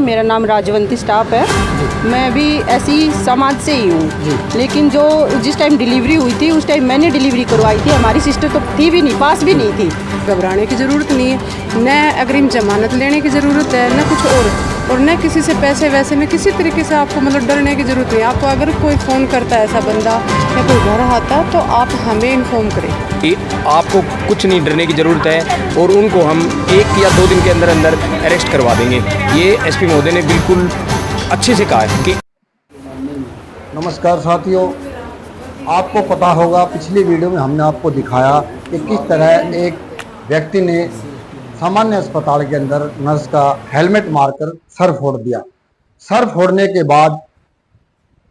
मेरा नाम राजवंती स्टाफ है। मैं भी ऐसी समाज से ही हूँ, लेकिन जो जिस टाइम डिलीवरी हुई थी उस टाइम मैंने डिलीवरी करवाई थी। हमारी सिस्टर तो थी भी नहीं, पास भी नहीं थी। घबराने की ज़रूरत नहीं है, न अग्रिम जमानत लेने की ज़रूरत है, न कुछ और न किसी से पैसे वैसे में किसी तरीके से आपको मतलब डरने की ज़रूरत नहीं है। आपको अगर कोई फ़ोन करता है ऐसा बंदा या कोई घर आता है तो आप हमें इन्फॉर्म करें। आपको कुछ नहीं डरने की ज़रूरत है और उनको हम 1 या 2 दिन के अंदर अंदर अरेस्ट करवा देंगे। ये एसपी महोदय ने बिल्कुल अच्छे से कहा है कि नमस्कार साथियों, आपको पता होगा पिछली वीडियो में हमने आपको दिखाया कि किस तरह एक व्यक्ति ने सामान्य अस्पताल के अंदर नर्स का हेलमेट मारकर सर फोड़ दिया। सर फोड़ने के बाद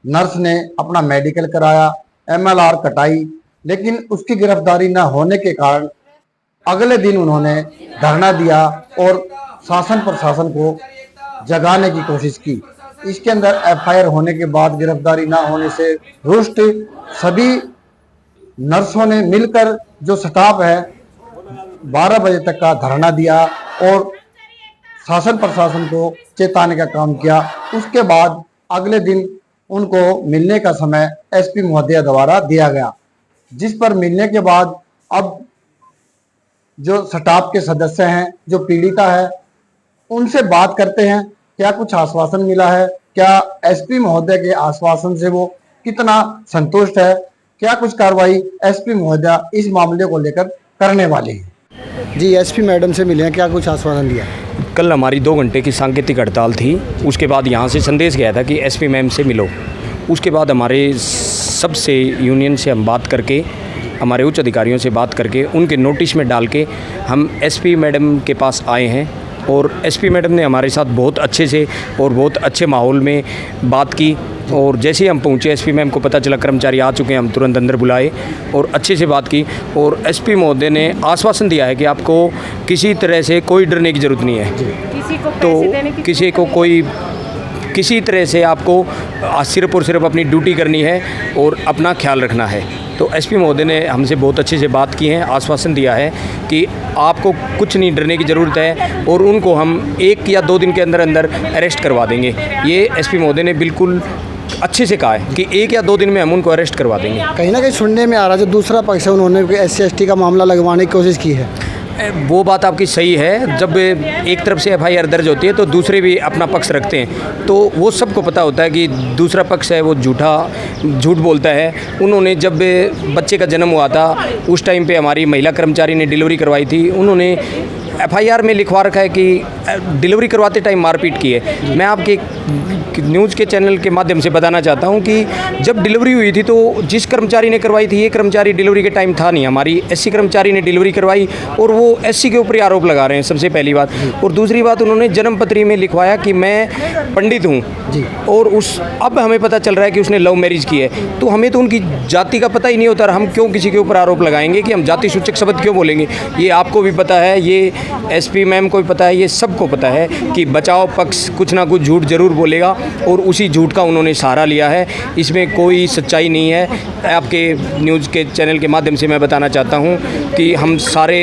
नर्स ने अपना मेडिकल कराया, MLR कटाई, लेकिन उसकी गिरफ्तारी न होने के कारण अगले दिन उन्होंने धरना दिया और शासन प्रशासन को जगाने की कोशिश की। इसके अंदर FIR होने के बाद गिरफ्तारी ना होने से रुष्ट सभी नर्सों ने मिलकर जो स्टाफ है 12 बजे तक का धरना दिया और शासन प्रशासन को चेताने का काम किया। उसके बाद अगले दिन उनको मिलने का समय SP महोदय द्वारा दिया गया, जिस पर मिलने के बाद अब जो स्टाफ के सदस्य हैं, जो पीड़िता है, उनसे बात करते हैं। क्या कुछ आश्वासन मिला है, क्या SP महोदय के आश्वासन से वो कितना संतुष्ट है, क्या कुछ कार्रवाई SP महोदय इस मामले को लेकर करने वाले हैं। जी, SP मैडम से मिले हैं, क्या कुछ आश्वासन दिया? कल हमारी 2 घंटे की सांकेतिक हड़ताल थी। उसके बाद यहाँ से संदेश गया था कि SP मैम से मिलो। उसके बाद हमारे सबसे यूनियन से हम बात करके, हमारे उच्च अधिकारियों से बात करके, उनके नोटिस में डाल के हम SP मैडम के पास आए हैं और SP मैडम ने हमारे साथ बहुत अच्छे से और बहुत अच्छे माहौल में बात की। और जैसे ही हम पहुँचे, SP मैम को पता चला कर्मचारी आ चुके हैं, हम तुरंत अंदर बुलाए और अच्छे से बात की। और SP महोदय ने आश्वासन दिया है कि आपको किसी तरह से कोई डरने की ज़रूरत नहीं है। तो किसी तरह से आपको सिर्फ और सिर्फ अपनी ड्यूटी करनी है और अपना ख्याल रखना है। तो SP महोदय ने हमसे बहुत अच्छे से बात की है, आश्वासन दिया है कि आपको कुछ नहीं डरने की ज़रूरत है और उनको हम 1 या 2 दिन के अंदर अंदर अरेस्ट करवा देंगे। ये SP महोदय ने बिल्कुल अच्छे से कहा है कि 1 या 2 दिन में हम उनको अरेस्ट करवा देंगे। कहीं ना कहीं सुनने में आ रहा है जो दूसरा पक्ष है उन्होंने SC ST का मामला लगवाने की कोशिश की है। वो बात आपकी सही है। जब एक तरफ से FIR दर्ज होती है तो दूसरे भी अपना पक्ष रखते हैं, तो वो सबको पता होता है कि दूसरा पक्ष है वो झूठ बोलता है। उन्होंने जब बच्चे का जन्म हुआ था उस टाइम पे हमारी महिला कर्मचारी ने डिलीवरी करवाई थी। उन्होंने FIR में लिखवा रखा है कि डिलीवरी करवाते टाइम मारपीट की है। मैं आपके न्यूज़ के चैनल के माध्यम से बताना चाहता हूं कि जब डिलीवरी हुई थी तो जिस कर्मचारी ने करवाई थी, ये कर्मचारी डिलीवरी के टाइम था नहीं, हमारी SC कर्मचारी ने डिलीवरी करवाई और वो SC के ऊपर ही आरोप लगा रहे हैं, सबसे पहली बात। और दूसरी बात, उन्होंने जन्मपत्री में लिखवाया कि मैं पंडित हूँ और अब हमें पता चल रहा है कि उसने लव मैरिज की है। तो हमें तो उनकी जाति का पता ही नहीं होता, हम क्यों किसी के ऊपर आरोप लगाएंगे कि हम जाति सूचक शब्द क्यों बोलेंगे। ये आपको भी पता है, ये SP मैम को भी पता है, ये सबको पता है कि बचाव पक्ष कुछ ना कुछ झूठ जरूर बोलेगा और उसी झूठ का उन्होंने सहारा लिया है। इसमें कोई सच्चाई नहीं है। आपके न्यूज़ के चैनल के माध्यम से मैं बताना चाहता हूं कि हम सारे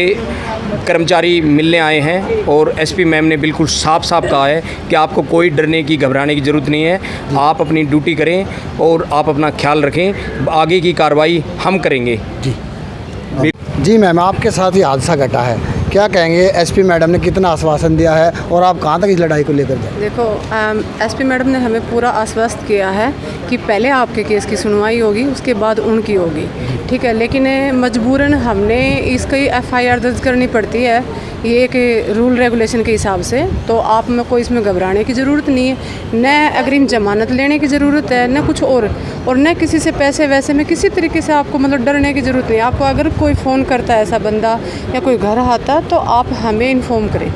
कर्मचारी मिलने आए हैं और SP मैम ने बिल्कुल साफ साफ कहा है कि आपको कोई डरने की, घबराने की ज़रूरत नहीं है। आप अपनी ड्यूटी करें और आप अपना ख्याल रखें, आगे की कार्रवाई हम करेंगे। जी मैम, आपके साथ ही हादसा घटा है, क्या कहेंगे? SP मैडम ने कितना आश्वासन दिया है और आप कहाँ तक इस लड़ाई को लेकर गए? देखो, SP मैडम ने हमें पूरा आश्वस्त किया है कि पहले आपके केस की सुनवाई होगी, उसके बाद उनकी होगी, ठीक है। लेकिन मजबूरन हमने इसकी FIR दर्ज करनी पड़ती है, ये एक रूल रेगुलेशन के हिसाब से। तो आप में कोई इसमें घबराने की ज़रूरत नहीं है, न अग्रिम जमानत लेने की ज़रूरत है, न कुछ और न किसी से पैसे वैसे में किसी तरीके से आपको मतलब डरने की ज़रूरत नहीं है। आपको अगर कोई फ़ोन करता है ऐसा बंदा या कोई घर आता तो आप हमें इन्फॉर्म करें।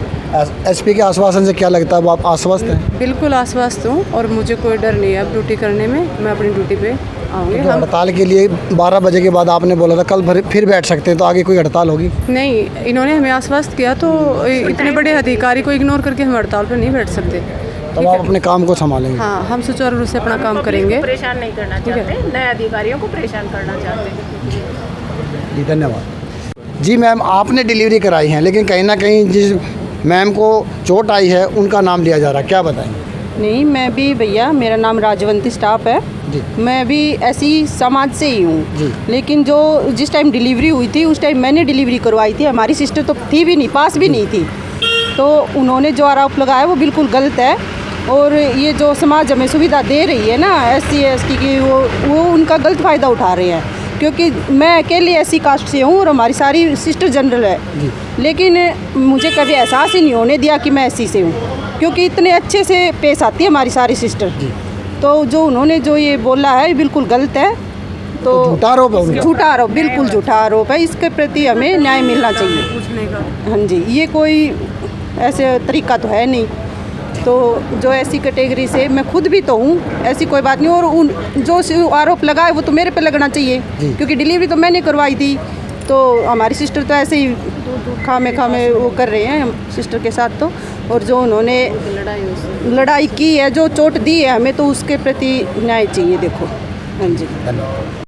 SP के आश्वासन से क्या लगता है, वो आप आश्वस्त हैं? बिल्कुल आश्वस्त हूँ और मुझे कोई डर नहीं है अब ड्यूटी करने में। मैं अपनी ड्यूटी पे आऊँगी। तो हड़ताल के लिए 12 बजे के बाद आपने बोला था कल फिर बैठ सकते हैं, तो आगे कोई हड़ताल होगी? नहीं, इन्होंने हमें आश्वस्त किया, तो इतने बड़े अधिकारी को इग्नोर करके हम हड़ताल पर नहीं बैठ सकते। तो आप अपने काम को संभालेंगे? हाँ, हम सुचारू रूप से अपना काम करेंगे। परेशान नहीं करना चाहते, नए अधिकारियों को परेशान करना चाहते हैं। जी, धन्यवाद। जी मैम, आपने डिलीवरी कराई है, लेकिन कहीं ना कहीं जिस मैम को चोट आई है उनका नाम लिया जा रहा है, क्या बताएंगे? नहीं, मैं भी भैया, मेरा नाम राजवंती स्टाफ है जी। मैं भी ऐसी समाज से ही हूँ जी। लेकिन जो जिस टाइम डिलीवरी हुई थी उस टाइम मैंने डिलीवरी करवाई थी। हमारी सिस्टर तो थी भी नहीं, पास भी नहीं थी। तो उन्होंने जो आरोप लगाया वो बिल्कुल गलत है। और ये जो समाज हमें सुविधा दे रही है ना SC ST की, वो उनका गलत फ़ायदा उठा रहे हैं। क्योंकि मैं अकेली ऐसी कास्ट से हूँ और हमारी सारी सिस्टर जनरल है, लेकिन मुझे कभी एहसास ही नहीं होने दिया कि मैं SC से हूँ, क्योंकि इतने अच्छे से पेश आती है हमारी सारी सिस्टर। तो जो उन्होंने जो ये बोला है बिल्कुल गलत है। तो झूठा आरोप है उनका। झूठा आरोप, बिल्कुल झूठा आरोप है। इसके प्रति हमें न्याय मिलना चाहिए। पूछने का हाँ जी, ये कोई ऐसे तरीका तो है नहीं। तो जो ऐसी कैटेगरी से मैं खुद भी तो हूँ, ऐसी कोई बात नहीं। और उन जो आरोप लगाए वो तो मेरे पे लगना चाहिए, क्योंकि डिलीवरी तो मैंने करवाई थी। तो हमारी सिस्टर तो ऐसे ही खामे वो कर रहे हैं सिस्टर के साथ। तो और जो उन्होंने लड़ाई की है, जो चोट दी है हमें, तो उसके प्रति न्याय चाहिए। देखो, हाँ जी। धन्यवाद।